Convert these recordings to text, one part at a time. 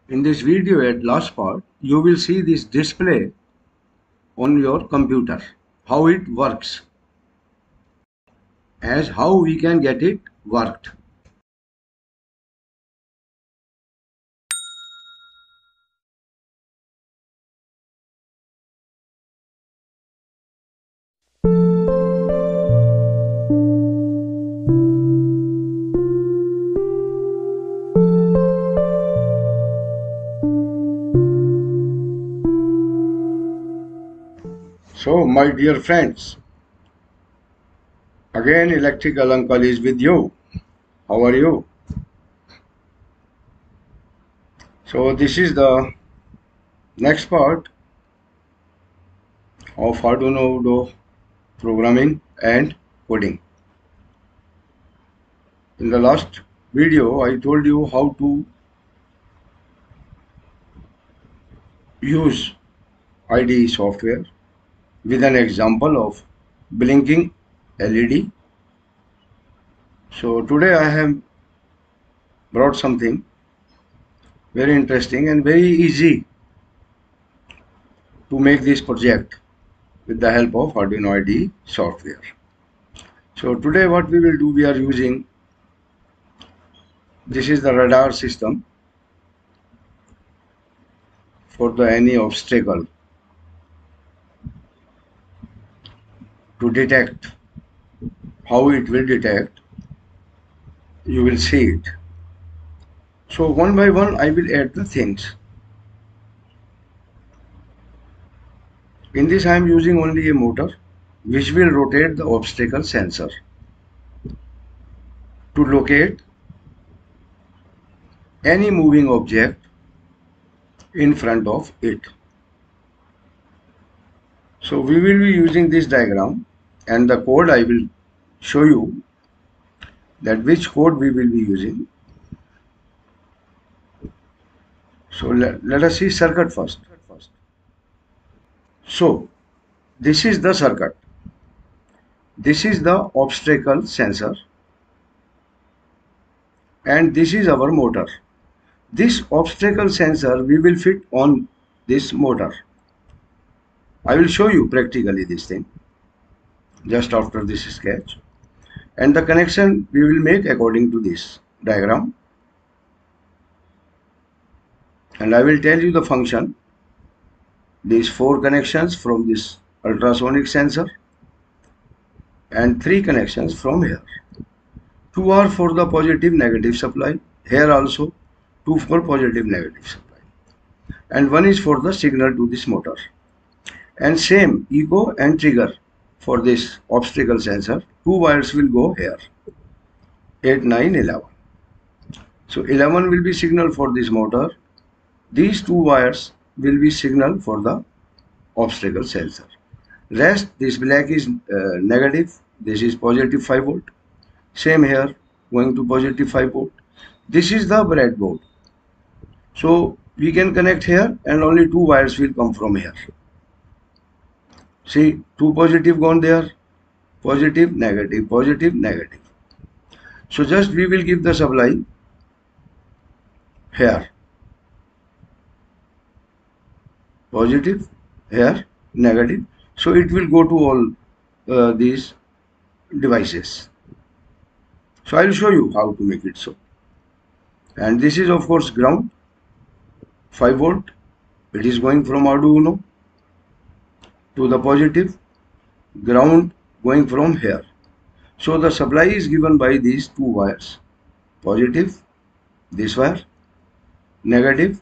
In this video at last part, you will see this display on your computer, how it works, as how we can get it worked. So, my dear friends, again Electrical Uncle is with you. How are you? So, this is the next part of Arduino Uno programming and coding. In the last video, I told you how to use IDE software with an example of blinking LED. So today I have brought something very interesting and very easy to make this project with the help of Arduino IDE software. So today what we will do, we are using, this is the radar system for the any obstacle to detect. How it will detect, you will see it. So one by one I will add the things. In this I am using only a motor which will rotate the obstacle sensor to locate any moving object in front of it. So we will be using this diagram, and the code I will show you that which code we will be using. So let us see circuit first. So this is the circuit. This is the obstacle sensor, and this is our motor. This obstacle sensor we will fit on this motor. I will show you practically this thing just after this sketch, and the connection we will make according to this diagram, and I will tell you the function. These 4 connections from this ultrasonic sensor and 3 connections from here. 2 are for the positive negative supply, here also 2 for positive negative supply, and 1 is for the signal to this motor. And same echo and trigger for this obstacle sensor, 2 wires will go here, 8, 9, 11. So 11 will be signal for this motor. These 2 wires will be signal for the obstacle sensor. Rest, this black is negative, this is positive 5 volt. Same here, going to positive 5 volt. This is the breadboard. So we can connect here and only 2 wires will come from here. See, 2 positive gone there, positive, negative, positive, negative. So just we will give the supply here, positive, here, negative. So it will go to all these devices. So I will show you how to make it so. And this is of course ground, 5 volt. It is going from Arduino to the positive, ground going from here. So the supply is given by these 2 wires, positive, this wire, negative,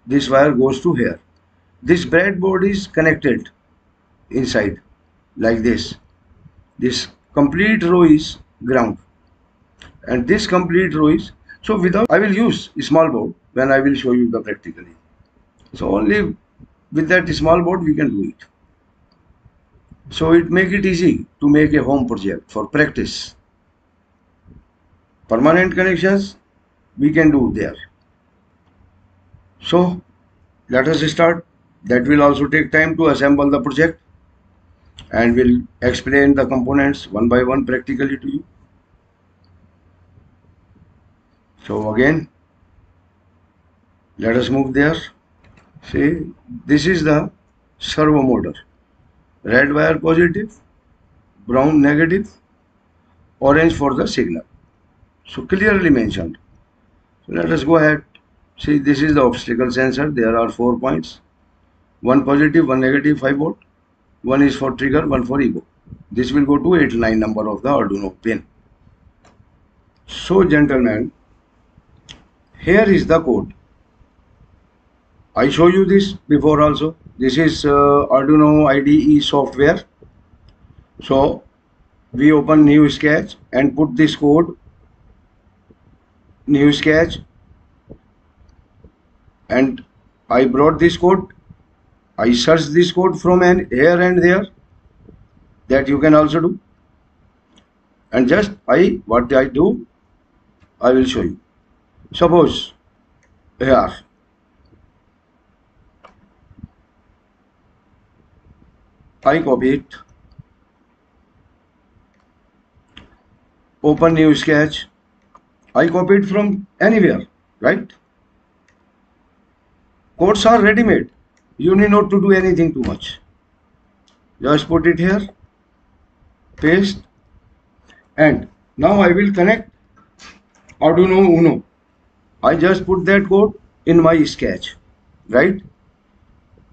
this wire goes to here. This breadboard is connected inside like this. This complete row is ground, and this complete row is, so without, I will use a small board when I will show you the practically. So only with that small board we can do it. So it make it easy to make a home project for practice. Permanent connections we can do there. So let us start. That will also take time to assemble the project, and we'll explain the components one by one practically to you. So again, Let us move there. See, this is the servo motor. Red wire positive, brown negative, orange for the signal. So clearly mentioned. So let us go ahead. See, this is the obstacle sensor. There are 4 points. One positive, one negative, 5 volt. One is for trigger, one for ego. This will go to 8 line number of the Arduino pin. So gentlemen, here is the code. I show you this before also. This is Arduino IDE software. So we open new sketch and put this code, new sketch, and I brought this code. I search this code from here and there. That you can also do. And just what I do, I will show you. Suppose here I copy it, open new sketch. I copy it from anywhere, right? Codes are ready-made. You need not to do anything too much. Just put it here, paste, and now I will connect Arduino Uno. I just put that code in my sketch, right?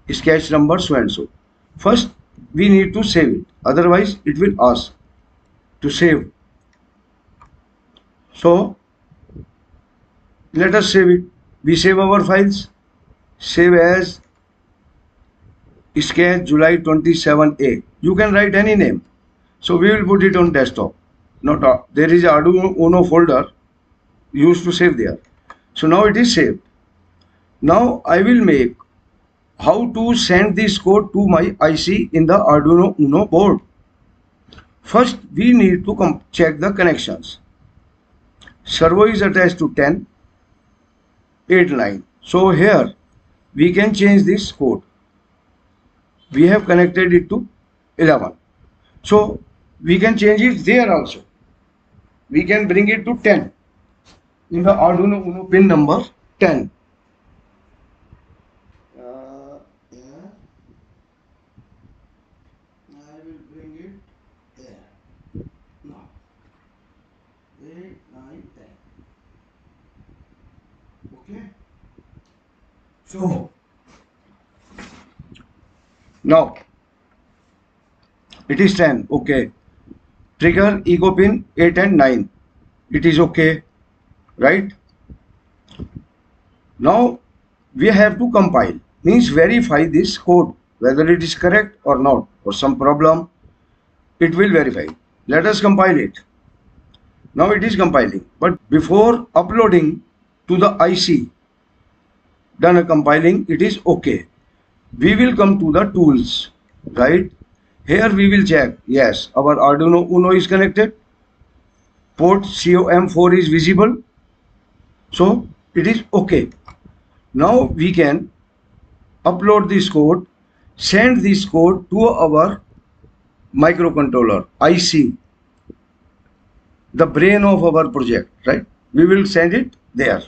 Sketch number so and so. First, we need to save it. Otherwise, it will ask to save. So, let us save it. We save our files. Save as sketch July 27A. You can write any name. So we will put it on desktop. Not there is Arduino Uno folder used to save there. So now it is saved. Now I will make how to send this code to my IC in the Arduino Uno board. First we need to check the connections. Servo is attached to 10, 8 line. So here we can change this code. We have connected it to 11. So we can change it there also. We can bring it to 10 in the Arduino Uno pin number 10. Yeah. I will bring it there. Now, 8, 9, 10. Okay. So, now it is 10. Okay. Trigger ego pin 8 and 9. It is okay. Right? Now we have to compile. Means verify this code whether it is correct or not, or some problem. It will verify. Let us compile it. Now it is compiling. But before uploading to the IC, done compiling, it is okay. We will come to the tools, right? Here we will check, yes, our Arduino Uno is connected. Port COM4 is visible. So it is okay. Now we can upload this code, send this code to our microcontroller, IC, the brain of our project, right? We will send it there.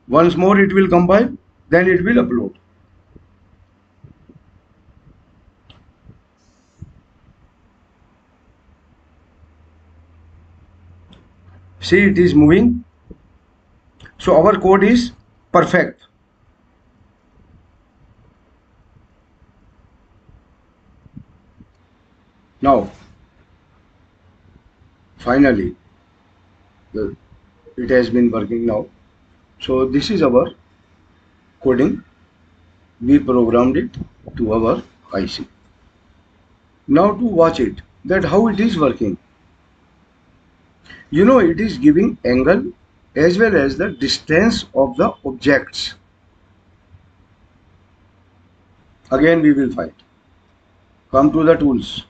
Once more it will compile, then it will upload. See, it is moving. So our code is perfect. Now, finally, it has been working now. So this is our coding. We programmed it to our IC. Now to watch it, that how it is working. You know, it is giving angle as well as the distance of the objects. Again we will find. Come to the tools.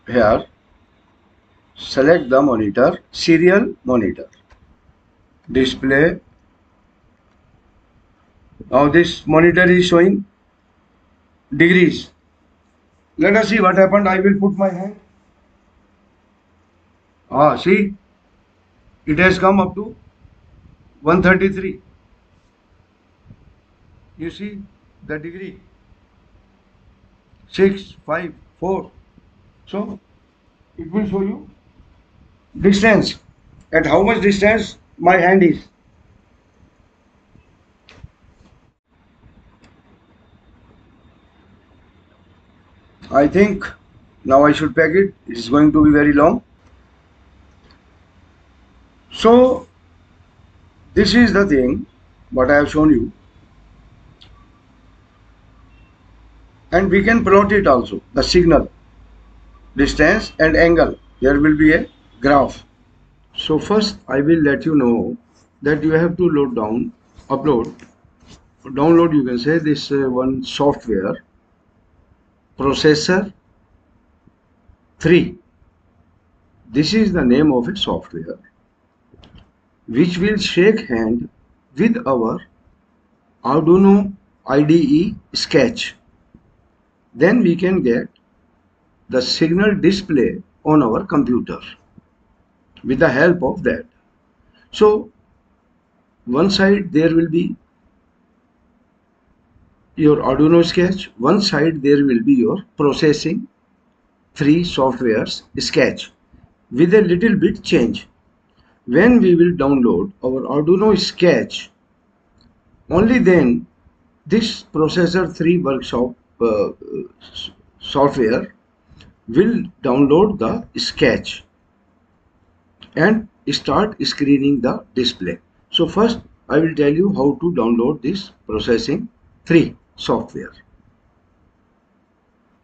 Here, select the monitor, serial monitor. Display. Now this monitor is showing degrees. Let us see what happened. I will put my hand. See, it has come up to 133. You see the degree 6, 5, 4. So it will show you distance, at how much distance my hand is. I think now I should pack it. It is going to be very long. So this is the thing what I have shown you, and we can plot it also, the signal, distance and angle. There will be a graph. So first I will let you know that you have to download you can say this one software, processor 3. This is the name of a software which will shake hand with our Arduino IDE Sketch. Then we can get the signal display on our computer with the help of that. So one side there will be your Arduino Sketch, one side there will be your processing 3 softwares Sketch with a little bit change. When we will download our Arduino Sketch, only then this processor 3 workshop software will download the sketch and start screening the display. So first I will tell you how to download this processing 3 software.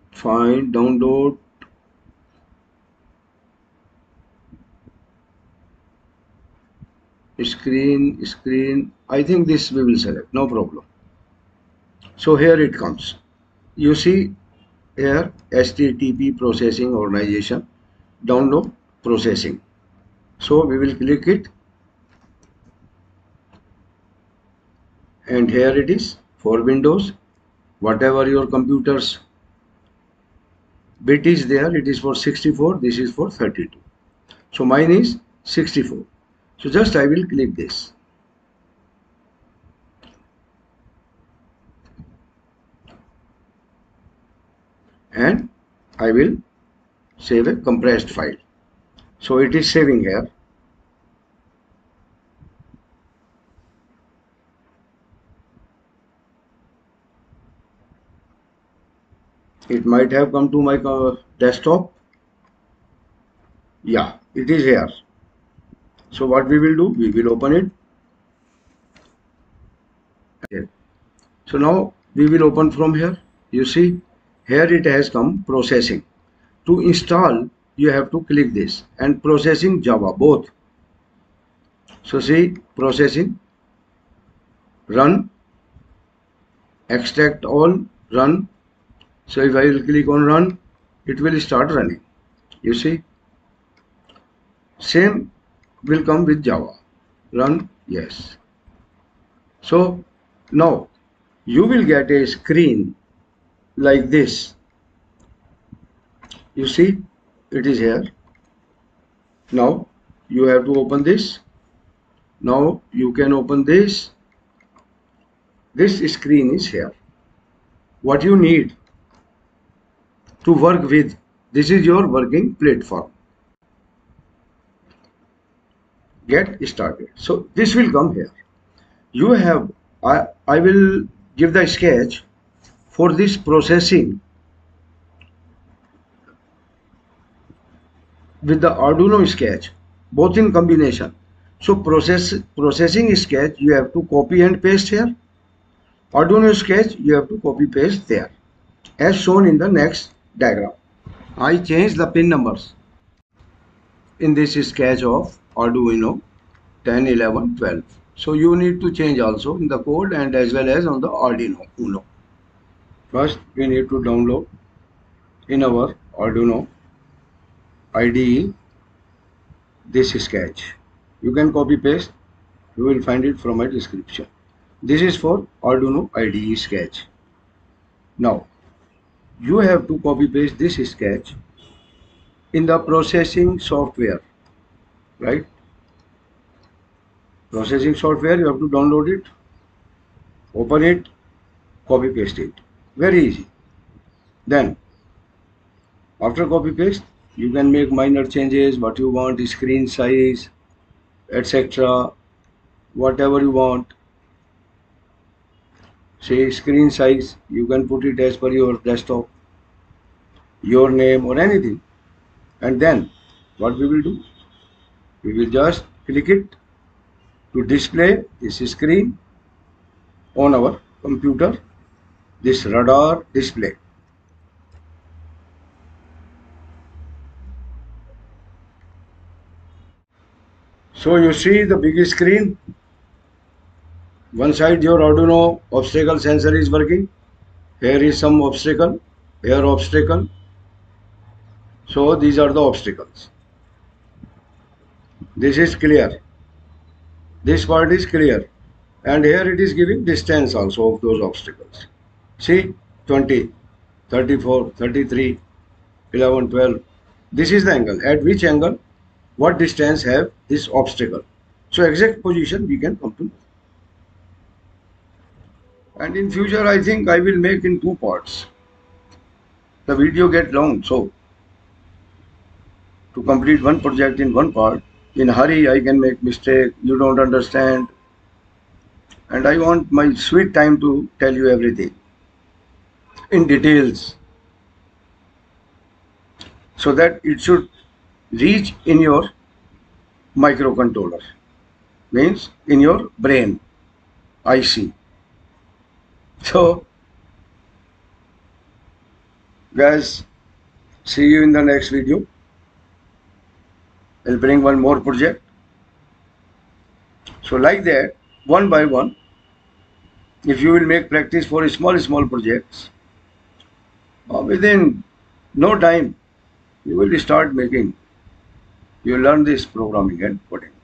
Find download. Screen. I think this we will select, no problem. So here it comes. You see here HTTP processing organization, download processing. So we will click it, and here it is for Windows. Whatever your computer's bit is there, it is for 64, this is for 32. So mine is 64. So just I will click this. And I will save a compressed file. So it is saving here. It might have come to my desktop. Yeah, it is here. So what we will do, we will open it. Okay. So now we will open from here. You see here it has come processing. To install you have to click this, and processing Java both. So see processing, run, extract all, run. So if I will click on run, it will start running. You see same will come with Java. Run, yes. So now you will get a screen like this. You see it is here. Now you have to open this. Now you can open this. This screen is here. What you need to work with, this is your working platform. Get started. So this will come here. You have I will give the sketch for this processing with the Arduino sketch, both in combination. So processing sketch you have to copy and paste here. Arduino sketch you have to copy paste there, as shown in the next diagram. I changed the pin numbers in this sketch of Arduino 10, 11, 12. So you need to change also in the code and as well as on the Arduino Uno. First we need to download in our Arduino IDE this sketch. You can copy paste, you will find it from my description. This is for Arduino IDE sketch. Now you have to copy paste this sketch in the processing software, right? Processing software, you have to download it, open it, copy paste it. Very easy. Then after copy paste, you can make minor changes, what you want, screen size, etc. Whatever you want. Say screen size, you can put it as per your desktop, your name or anything. And then what we will do? We will just click it to display this screen on our computer, this radar display. So you see the big screen. One side your Arduino obstacle sensor is working. Here is some obstacle, here obstacle. So these are the obstacles. This is clear. This part is clear. And here it is giving distance also of those obstacles. See, 20, 34, 33, 11, 12. This is the angle. At which angle, what distance have this obstacle. So exact position we can come to know. And in future, I think I will make in two parts. The video get long, so to complete one project in one part, in hurry I can make mistake, you don't understand, and I want my sweet time to tell you everything in details so that it should reach in your microcontroller, means in your brain IC. So guys, see you in the next video. I'll bring one more project. So like that, one by one, if you will make practice for small projects, within no time, you will start making, you learn this programming and coding.